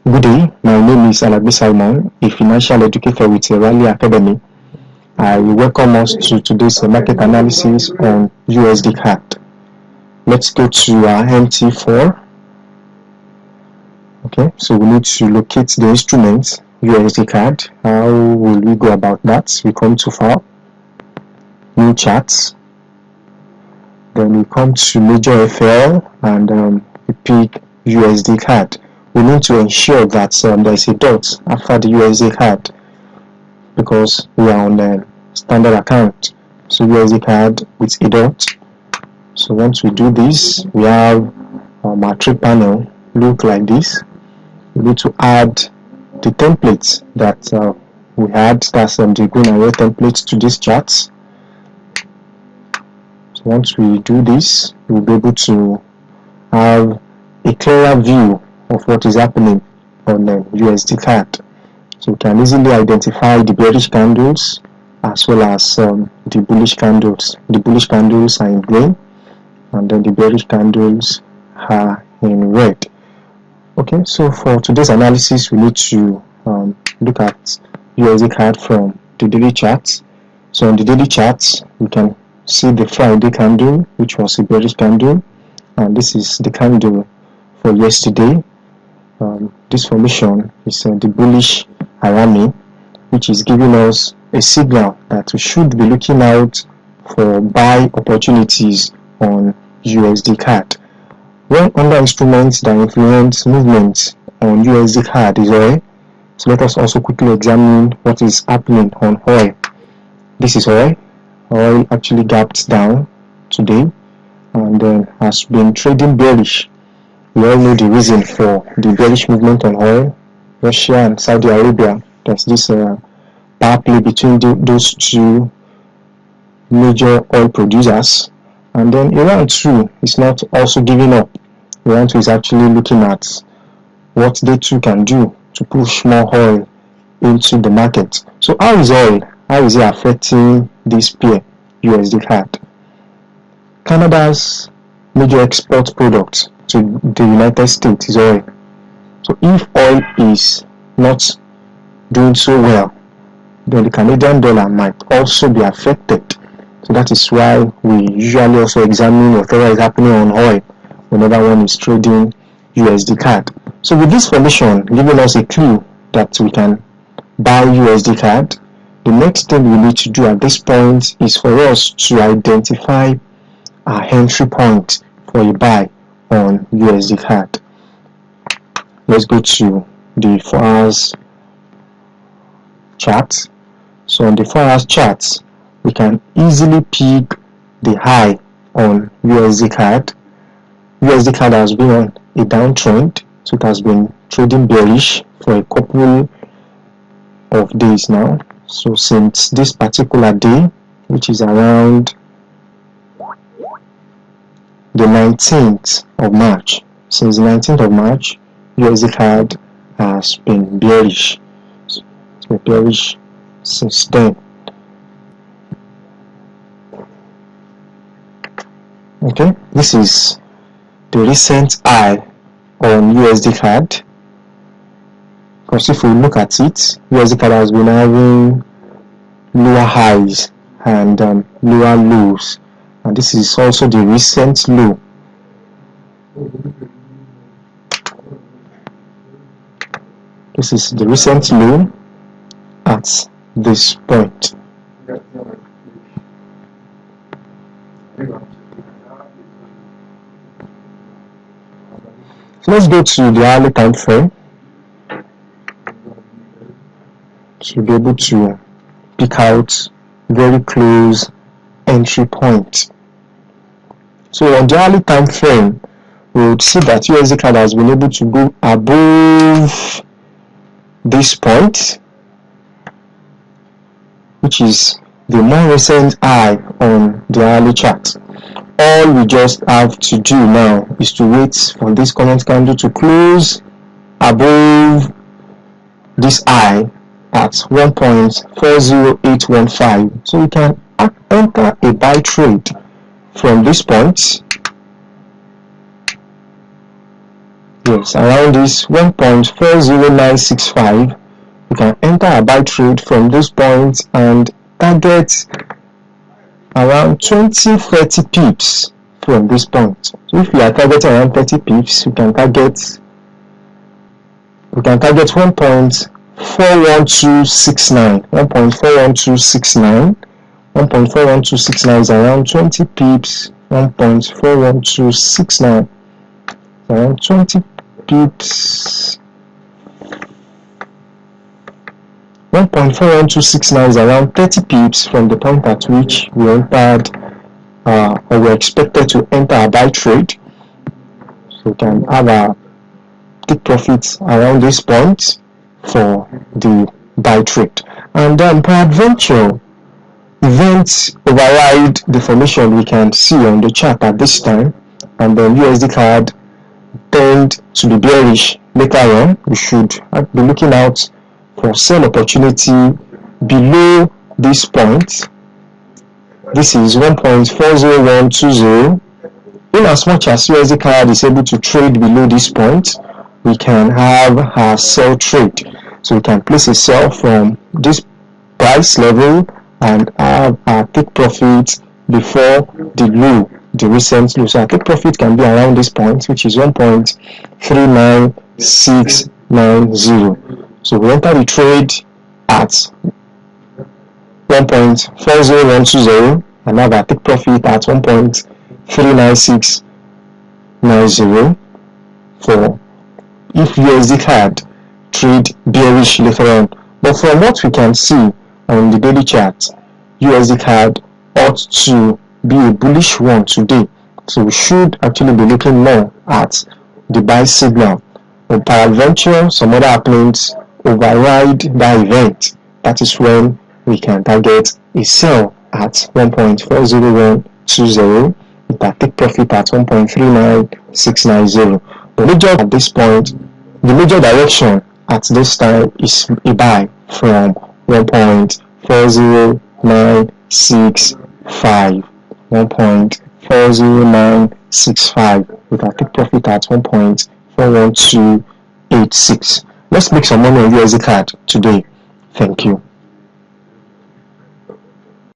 Good day, my name is Alagbe Simon, a financial educator with Raleigh Academy. I welcome us to today's market analysis on USDCAD. Let's go to our MT4. Okay, so we need to locate the instrument USDCAD. How will we go about that? We come to File, New Charts, then we come to Major FL and we pick USDCAD. We need to ensure that there is a dot after the USDCAD because we are on a standard account. So USDCAD with a dot. So once we do this, we have our trade panel look like this. We need to add the templates that we had, that's the green and red templates to this chart. So once we do this, we'll be able to have a clearer view of what is happening on USDCAD. So we can easily identify the bearish candles as well as the bullish candles. The bullish candles are in green and then the bearish candles are in red. Okay, so for today's analysis, we need to look at USDCAD from the daily chart. So on the daily chart, we can see the Friday candle, which was a bearish candle, and this is the candle for yesterday. This formation is the bullish harami, which is giving us a signal that we should be looking out for buy opportunities on USDCAD. One other instruments that influence movement on USDCAD is oil. So let us also quickly examine what is happening on oil. This is oil. Oil actually gapped down today and then has been trading bearish. We all know the reason for the bearish movement on oil. Russia and Saudi Arabia, there's this power play between those two major oil producers. And then Iran too is not also giving up. Iran too is actually looking at what they too can do to push more oil into the market. So how is oil? How is it affecting this pair, USDCAD? Canada's major export product to the United States is oil. So if oil is not doing so well, then the Canadian dollar might also be affected. So that is why we usually also examine whatever is happening on oil whenever one is trading USDCAD. So with this formation giving us a clue that we can buy USDCAD, the next thing we need to do at this point is for us to identify our entry point for a buy on USDCAD. Let's go to the 4 hours chart. So on the 4 hours chart, we can easily pick the high on USDCAD. USDCAD has been on a downtrend, so it has been trading bearish for a couple of days now. So since this particular day, which is around the 19th of March, since the 19th of March, USDCAD has been bearish. It's been bearish since then. Okay, this is the recent high on USDCAD. Because if we look at it, USDCAD has been having lower highs and lower lows, and this is also the recent low. This is the recent low at this point. So let's go to the hourly time frame to be able to pick out very close entry point. So on the hourly time frame, we would see that USDCAD has been able to go above this point, which is the more recent high on the hourly chart. All we just have to do now is to wait for this current candle to close above this high at 1.40815. So we can enter a buy trade from this point Yes, around this 1.40965, we can enter a buy trade from those points and target around 20-30 pips from this point. So if we are targeting around 30 pips, we can target 1.41269. 1.41269. 1.41269 is around 20 pips. 1.41269 around 20 pips. 1.41269 is around 30 pips from the point at which we entered or we're expected to enter a buy trade. So we can have a take profits around this point for the buy trade. And then peradventure, events override the formation we can see on the chart at this time, and then USDCAD tend to be bearish later on. We should be looking out for sell opportunity below this point. This is 1.40120. In as much as USDCAD is able to trade below this point, we can have a sell trade. So we can place a sell from this price level and have a take profit before the low, the recent low. So our take profit can be around this point, which is 1.39690. So we enter the trade at 1.40120 and have a take profit at 1.39690 for if USDCAD trade bearish later on. But from what we can see on the daily chart, USDCAD ought to be a bullish one today. So we should actually be looking more at the buy signal. But peradventure, some other happenings override that event. That is when we can target a sell at 1.40120 with a take profit at 1.39690. The major at this point, the major direction at this time is a buy from 1.40965. 1.40965 with a take profit at 1.41286. Let's make some money on USDCAD today. Thank you.